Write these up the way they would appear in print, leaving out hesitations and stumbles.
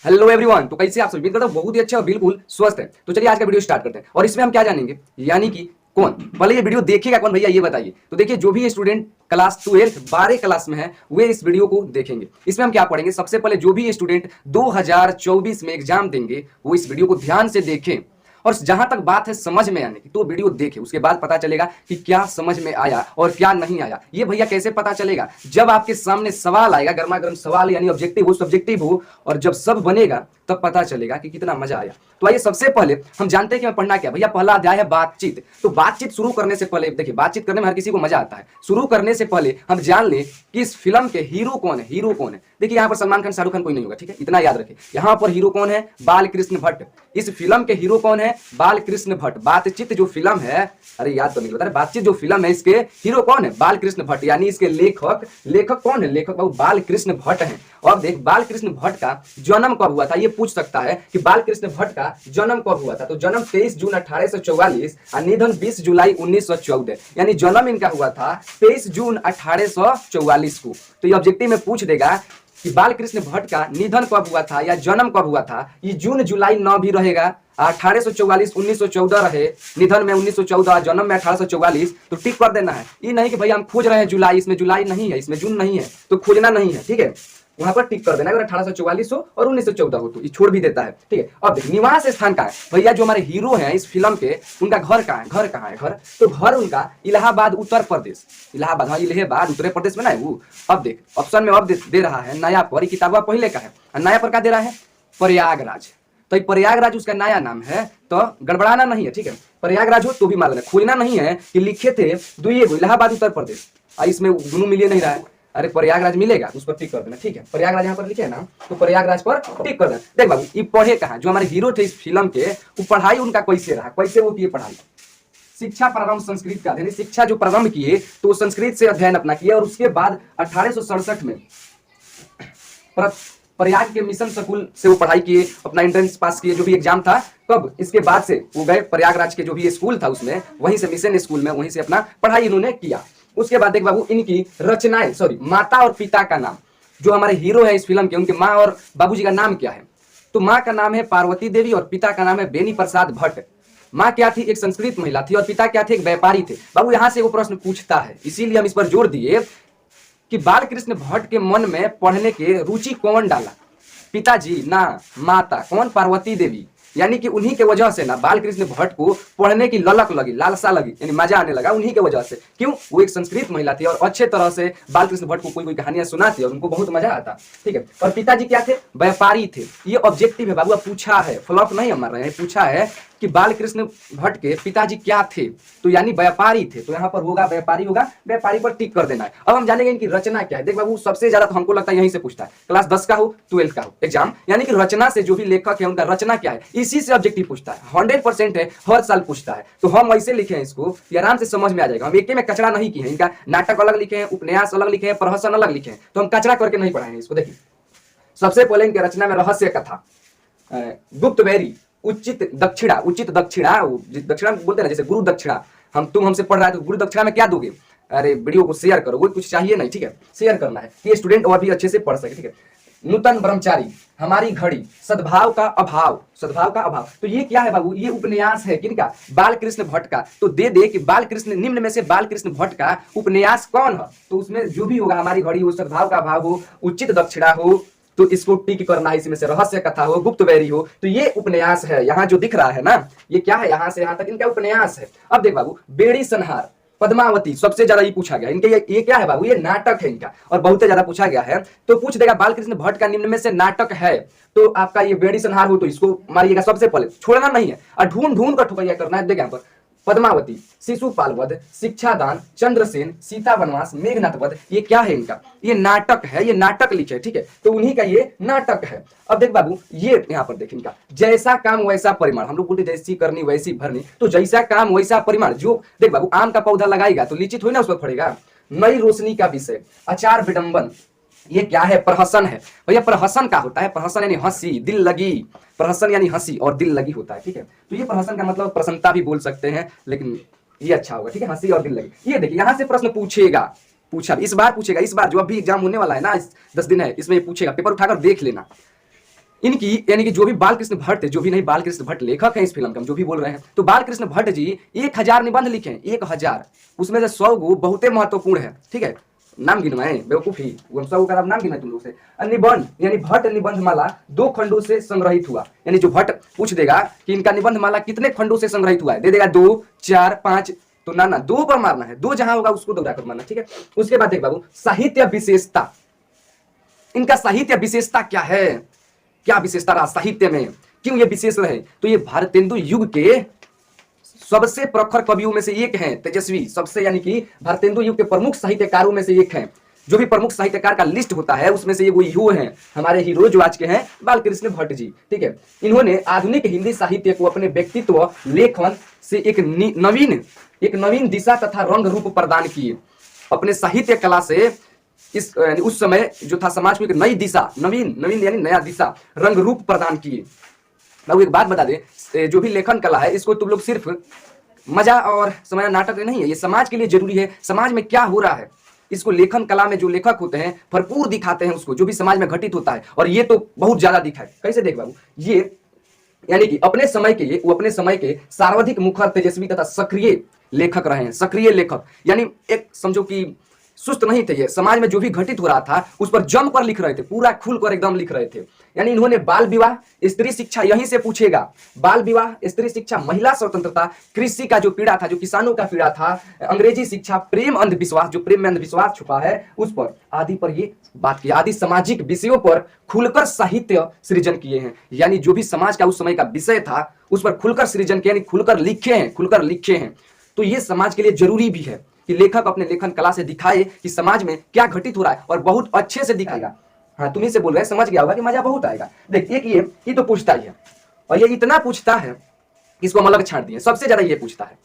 Hello everyone. तो कैसे आप सभी? उम्मीद करता हूं बहुत ही अच्छा और बिल्कुल स्वस्थ है। तो चलिए आज का वीडियो स्टार्ट करते हैं और इसमें हम क्या जानेंगे, यानी कि कौन पहले ये वीडियो देखेगा कौन भैया ये बताइए। तो देखिए जो भी स्टूडेंट क्लास 12 12 क्लास में है वे इस वीडियो को देखेंगे। इसमें हम क्या पढ़ेंगे, सबसे पहले जो भी स्टूडेंट 2024 में एग्जाम देंगे वो इस वीडियो को ध्यान से देखें और जहां तक बात है समझ में आने की तो वीडियो देखे, उसके बाद पता चलेगा कि क्या समझ में आया और क्या नहीं आया। ये भैया कैसे पता चलेगा? जब आपके सामने सवाल आएगा, गर्मा गर्म सवाल, यानी ऑब्जेक्टिव हो सब्जेक्टिव हो, और जब सब बनेगा तब पता चलेगा कि कितना मजा आया। तो आइए सबसे पहले हम जानते हैं कि मैं पढ़ना क्या। भैया पहला अध्याय है बातचीत। तो बातचीत शुरू करने से पहले देखिए, बातचीत करने में हर किसी को मजा आता है। शुरू करने से पहले हम जान लें कि इस फिल्म के हीरो कौन है। हीरो कौन है? देखिए यहाँ पर सलमान खान शाहरुख खान कोई नहीं होगा, ठीक है, इतना याद रखें। यहाँ पर हीरो कौन है? बालकृष्ण भट्ट। इस फिल्म के हीरो कौन है? बालकृष्ण भट्ट। बातचीत जो फिल्म है, अरे याद तो नहीं बता रहे, बातचीत जो फिल्म है इसके हीरो कौन है? बालकृष्ण भट्ट। यानी इसके लेखक कौन है? लेखक बाबू बालकृष्ण भट्ट है। और देख बालकृष्ण भट्ट का जन्म कब हुआ था ये पूछ सकता है कि बालकृष्ण भट्ट का जन्म कब हुआ था। तो जन्म 23 जून 1844 और निधन 20 जुलाई 1914। यानी जन्म इनका हुआ था 23 जून 1844 को। तो ये ऑब्जेक्टिव में पूछ देगा कि बालकृष्ण भट्ट का निधन कब हुआ था या जन्म कब हुआ था। ये जून जुलाई 9 भी रहेगा। 1844 1914 रहे, निधन में 1914, जन्म में 1844। तो टिक कर देना है। ये नहीं कि भाई हम खोज रहे हैं जुलाई, इसमें जुलाई नहीं है, इसमें जून नहीं है, तो खोजना नहीं है, ठीक है। वहां पर टिक कर देना अगर 1844 हो और 1914 हो तो ये छोड़ भी देता है, ठीक है। अब निवास स्थान कहाँ है भैया? जो हमारे हीरो हैं इस फिल्म के, उनका घर कहाँ है? घर कहाँ है? घर तो घर उनका इलाहाबाद उत्तर प्रदेश। इलाहाबाद, हाँ इलाहाबाद उत्तर प्रदेश में ना है वो। अब देख ऑप्शन में अब दे रहा है नया पर, किताबा पहले का है, नया पर का दे रहा है? प्रयागराज। तो प्रयागराज उसका नया नाम है, तो गड़बड़ाना नहीं है, ठीक है। प्रयागराज हो तो भी मान लेना, खोजना नहीं है कि लिखे थे दुइये को इलाहाबाद उत्तर प्रदेश, इसमें दोनों मिलिए नहीं रहा है। अरे प्रयागराज मिलेगा उस पर टिक कर देना, ठीक है। प्रयागराज यहाँ पर लिखे है ना, तो प्रयागराज पर टिक कर देना। देख बाबू ये पढ़े कहाँ? जो हमारे हीरो थे इस फिल्म के, वो पढ़ाई उनका कैसे रहा, कैसे वो किए पढ़ाई? शिक्षा प्रारंभ संस्कृत का अध्ययन, शिक्षा जो प्रारंभ किए तो संस्कृत से अध्ययन अपना किया। और उसके बाद 1867 में प्रयाग के मिशन स्कूल से वो पढ़ाई किए, अपना एंट्रेंस पास किए, जो भी एग्जाम था। कब? इसके बाद से वो गए प्रयागराज के जो भी स्कूल था उसमें, वहीं से मिशन स्कूल में वहीं से अपना पढ़ाई इन्होंने किया। उसके बाद देख बाबू इनकी रचनाएं, सॉरी माता और पिता का नाम, जो हमारे हीरो है इस फिल्म के, उनके माँ और बाबूजी का नाम क्या है? तो माँ का नाम है पार्वती देवी और पिता का नाम है बेनी प्रसाद भट्ट। माँ क्या थी? एक संस्कृत महिला थी। और पिता क्या थे? एक व्यापारी थे। बाबू यहाँ से वो प्रश्न पूछता है, इसीलिए हम इस पर जोर दिए कि बालकृष्ण भट्ट के मन में पढ़ने के रुचि कौन डाला? पिताजी ना माता? कौन? पार्वती देवी। यानी कि उन्हीं के वजह से ना बालकृष्ण भट्ट को पढ़ने की ललक लगी, लालसा लगी, यानी मजा आने लगा उन्हीं के वजह से। क्यों? वो एक संस्कृत महिला थी और अच्छे तरह से बालकृष्ण भट्ट को कोई कोई कहानियां सुनाती और उनको बहुत मजा आता, ठीक है। और पिताजी क्या थे? व्यापारी थे। ये ऑब्जेक्टिव है बाबू, पूछा है, फ्लॉप नहीं मार रहे हैं, पूछा है कि बालकृष्ण भट्ट के पिताजी क्या थे, तो यानी व्यापारी थे। तो यहाँ पर होगा व्यापारी, होगा व्यापारी पर टिक कर देना है। अब हम जानेंगे इनकी रचना क्या है। देख बाबू सबसे ज्यादा तो हमको लगता है यहीं से पूछता है, क्लास 10 का हो 12 का हो एग्जाम, यानी कि रचना से जो भी लेखक है उनका रचना क्या है, इसी से ऑब्जेक्टिव पूछता है। 100% है, हर साल पूछता है। तो हम ऐसे लिखे हैं इसको कि आराम से समझ में आ जाएगा। हम एक में कचरा नहीं किए हैं, इनका नाटक अलग लिखे हैं, उपन्यास अलग लिखे हैं, प्रहसन अलग लिखे हैं, तो हम कचरा करके नहीं पढ़ाएंगे इसको। देखिए सबसे पहले इनके रचना में रहस्य कथा, गुप्त बैरी, उचित दक्षिणा। उचित दक्षिणा, दक्षिणा बोलते हैं ना, जैसे गुरु दक्षिणा। तुम हमसे पढ़ रहा है तो गुरु दक्षिणा में क्या दोगे? अरे वीडियो को शेयर करो, वो कुछ चाहिए नहीं, ठीक है, शेयर करना है कि स्टूडेंट और भी अच्छे से पढ़ सके, ठीक है। नूतन ब्रह्मचारी, हमारी घड़ी, सद्भाव का अभाव, सद्भाव का अभाव। तो ये क्या है बाबू? ये उपन्यास है किनका? बालकृष्ण भट्ट का। तो दे दे कि बालकृष्ण, निम्न में से बालकृष्ण भट्ट का उपन्यास कौन है? तो उसमें जो भी होगा, हमारी घड़ी हो, सद्भाव का अभाव हो, उचित दक्षिणा हो, तो इसको टिक करना है। इसमें से रहस्य कथा हो, गुप्त बैरी हो, तो ये उपन्यास है। यहाँ जो दिख रहा है ना, ये क्या है? यहाँ से यहाँ तक इनका उपन्यास है। अब देख बाबू बेड़ी संहार, पद्मावती, सबसे ज्यादा ये पूछा गया इनके। ये क्या है बाबू? ये नाटक है इनका, और बहुत ज्यादा पूछा गया है। तो पूछ देगा बालकृष्ण भट्ट का निम्न में से नाटक है, तो आपका ये बेड़ी संहार हो, तो इसको मारिएगा सबसे पहले, छोड़ना नहीं है और ढूंढ ढूंढ कर ठुकैया करना है। देखिए यहाँ पर पद्मावती, शिशुपाल वध, शिक्षादान, चंद्रसेन, सीता वनवास, मेघनाथ वध, ये क्या है इनका? ये नाटक है, ये नाटक लिखे, ठीक है, तो उन्हीं का ये नाटक है। अब देख बाबू ये यहाँ पर देख इनका, जैसा काम वैसा परिमाण। हम लोग बोलते जैसी करनी वैसी भरनी, तो जैसा काम वैसा परिमाण। जो देख बाबू आम का पौधा लगाएगा तो लीची थोड़ी ना उस पर फड़ेगा। नई रोशनी का विषय, आचार विडंबन, ये क्या है? प्रहसन है भैया। प्रहसन का होता है, प्रहसन यानी हंसी, दिल लगी। प्रहसन यानी हंसी और दिल लगी होता है, ठीक है। तो ये प्रहसन का मतलब प्रसन्नता भी बोल सकते हैं, लेकिन ये अच्छा होगा, ठीक है, हंसी और दिल लगी। ये देखिए यहाँ से प्रश्न पूछेगा, पूछा इस बार पूछेगा, इस बार जो अभी एग्जाम होने वाला है ना, 10 दिन है, इसमें पूछेगा, पेपर उठाकर देख लेना। इनकी यानी कि जो भी बालकृष्ण भट्ट, जो भी नहीं बालकृष्ण भट्ट लेखक हैं इस फिल्म के, हम जो भी बोल रहे हैं, तो बालकृष्ण भट्ट जी 1000 निबंध लिखे हैं, 1000, उसमें से 100 गो बहुते महत्वपूर्ण है, ठीक है, नाम गिनवाए बेवकूफी, वो 100 का नाम गिना तुम लोग से। निबंध यानी भट्ट निबंध माला 2 खंडों से संग्रहित हुआ, यानी जो भट्ट पूछ देगा कि इनका निबंध माला कितने खंडों से संग्रहित हुआ है, दे देगा 2, 4, 5, तो ना 2 पर मारना है, 2 जहां होगा उसको दौड़ा कर मारना, ठीक है। उसके बाद देख बाबू, साहित्य विशेषता, इनका साहित्य विशेषता क्या है, क्या विशेषता रहा साहित्य में, क्यों ये विशेष रहे, तो ये भारतेंदु युग के सबसे प्रखर कवियों में से एक हैं, तेजस्वी, सबसे यानी कि भारतेंदु युग के प्रमुख साहित्यकारों में से एक हैं। जो भी प्रमुख साहित्यकार का लिस्ट होता है उसमें से ये वो हीरो हैं, हमारे हीरो जो आज के हैं बालकृष्ण भट्ट जी, ठीक है। इन्होंने आधुनिक हिंदी साहित्य को अपने व्यक्तित्व, लेखन से एक नवीन दिशा तथा रंग रूप प्रदान किए। अपने साहित्य कला से इस उस समय जो था समाज को एक नई दिशा, नवीन यानी नया दिशा, रंग रूप प्रदान किए। मैं एक बात बता दे, जो भी लेखन कला है इसको तुम लोग सिर्फ मजा और समय नाटक नहीं है, ये समाज के लिए जरूरी है, समाज में क्या हो रहा है इसको लेखन कला में जो लेखक होते हैं भरपूर दिखाते हैं उसको, जो भी समाज में घटित होता है, और ये तो बहुत ज्यादा दिखा है। कैसे देख बाबू, ये यानी कि अपने समय के सर्वाधिक मुखर, तेजस्वी तथा सक्रिय लेखक रहे हैं, सक्रिय लेखक, यानी एक समझो कि सुस्त नहीं थे, ये समाज में जो भी घटित हो रहा था उस पर जम कर लिख रहे थे, पूरा खुलकर एकदम लिख रहे थे। यानी इन्होंने बाल विवाह, स्त्री शिक्षा, यहीं से पूछेगा, बाल विवाह, स्त्री शिक्षा, महिला स्वतंत्रता, कृषि का जो पीड़ा था, जो किसानों का पीड़ा था, अंग्रेजी शिक्षा, प्रेम अंधविश्वास, जो प्रेम में अंधविश्वास छुपा है उस पर, आदि पर ये बात की, आदि सामाजिक विषयों पर खुलकर साहित्य सृजन किए हैं। यानी जो भी समाज का उस समय का विषय था उस पर खुलकर सृजन किया, यानी खुलकर लिखे हैं। तो ये समाज के लिए जरूरी भी है कि लेखक अपने लेखन कला से दिखाए कि समाज में क्या घटित हो रहा है, और बहुत अच्छे से दिखाएगा। हाँ, तुम्ही से बोल रहे हैं, समझ गया होगा कि मजा बहुत आएगा। देख, एक ये तो पूछता ही है, और ये इतना पूछता है इसको हम अलग छांट दिए, सबसे ज्यादा ये पूछता है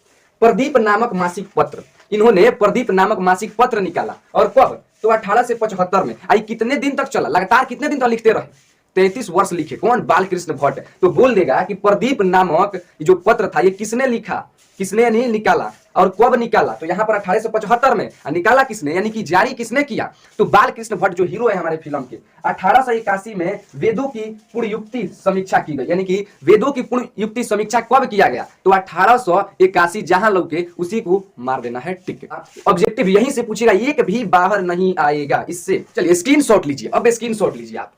प्रदीप नामक मासिक पत्र। इन्होंने प्रदीप नामक मासिक पत्र निकाला, और कब, तो 1875 में। आई कितने दिन तक चला, लगातार कितने दिन तक लिखते रहे, 33 वर्ष लिखे। कौन, बालकृष्ण भट्ट। तो बोल देगा कि प्रदीप नामक जो पत्र था ये किसने लिखा, किसने नहीं निकाला, और कब निकाला, तो यहाँ पर 1875 में, निकाला किसने, यानी कि जारी किसने किया, तो बालकृष्ण भट्ट जो हीरो है हमारे फिल्म के। 1881 में वेदों की पूर्ण युक्ति समीक्षा की गई, यानी कि वेदों की पूर्ण युक्ति समीक्षा कब किया गया, तो 1881, जहां लौके उसी को मार देना है, टिक। ऑब्जेक्टिव यहीं से पूछेगा, एक भी बाहर नहीं आएगा इससे। चलिए स्क्रीनशॉट लीजिए, अब स्क्रीनशॉट लीजिए आप।